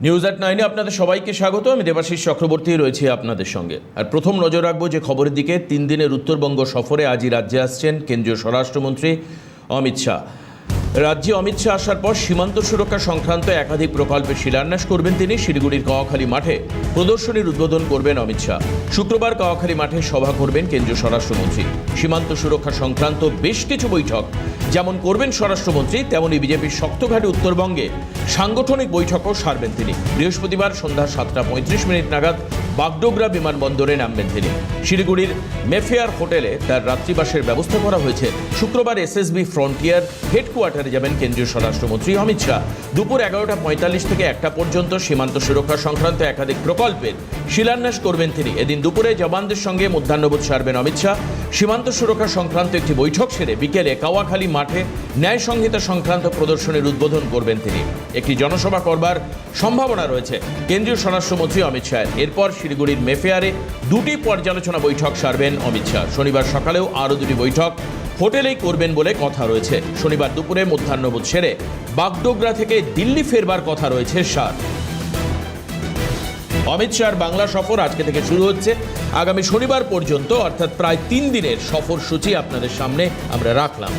News এট 9-এ আপনাদের সবাইকে স্বাগত। আমি দেবাশিস চক্রবর্তী রয়েছি আপনাদের সঙ্গে। আর প্রথম নজর রাখবো যে খবরের দিকে। 3 দিনের উত্তরবঙ্গ সফরে আজই রাজ্যে আসছেন কেন্দ্রীয় স্বরাষ্ট্রমন্ত্রী অমিত শাহ। রাজ্যে অমিত শাহ আসার পর সীমান্ত সুরক্ষা সংক্রান্ত একাধিক প্রকল্পের শিলান্যাস করবেন তিনি। শিলিগুড়ির কাওয়াখালী মাঠে প্রদর্শনীর উদ্বোধন করবেন অমিত শাহ। শুক্রবার কাওয়াখালী মাঠে সভা করবেন কেন্দ্রীয় স্বরাষ্ট্রমন্ত্রী। সীমান্ত সুরক্ষা সংক্রান্ত বেশ কিছু বৈঠক যেমন করবেন স্বরাষ্ট্রমন্ত্রী, তেমনই বিজেপির শক্তঘাটে উত্তরবঙ্গে সাংগঠনিক বৈঠকও সারবেন তিনি। বৃহস্পতিবার সন্ধ্যা 7:35 নাগাদ বাগডোগরা বিমানবন্দরে নামবেন তিনি। শিলিগুড়ির মেফেয়ার হোটেলে তার রাত্রিবাসের ব্যবস্থা করা হয়েছে। শুক্রবার এসএসবি ফ্রন্টিয়ার হেডকোয়ার্টারে যাবেন কেন্দ্রীয় স্বরাষ্ট্রমন্ত্রী অমিত শাহ। দুপুর 11:45 থেকে 1টা পর্যন্ত সীমান্ত সুরক্ষা সংক্রান্ত একাধিক প্রকল্পের শিলান্যাস করবেন তিনি। এদিন দুপুরে জওয়ানদের সঙ্গে মধ্যাহ্নভোজ সারবেন অমিত শাহ। সীমান্ত সুরক্ষা সংক্রান্ত একটি বৈঠক সেরে বিকেলে কাওয়াখালী মাঠে ন্যায় সংহিতা সংক্রান্ত প্রদর্শনীর উদ্বোধন করবেন তিনি। একটি জনসভা করবার সম্ভাবনা রয়েছে কেন্দ্রীয় স্বরাষ্ট্রমন্ত্রী অমিত শাহ। এরপর শিলিগুড়ির মেফেয়ারে 2টি পর্যালোচনা বৈঠক সারবেন অমিত শাহ। শনিবার সকালেও আরও 2টি বৈঠক হোটেলেই করবেন বলে কথা রয়েছে। শনিবার দুপুরে মধ্যাহ্নভোজ সেরে বাগডোগরা থেকে দিল্লি ফেরবার কথা রয়েছে শাহ। অমিত শাহর বাংলা সফর আজকে থেকে শুরু হচ্ছে আগামী শনিবার পর্যন্ত, অর্থাৎ প্রায় 3 দিনের সফরসূচি আপনাদের সামনে আমরা রাখলাম।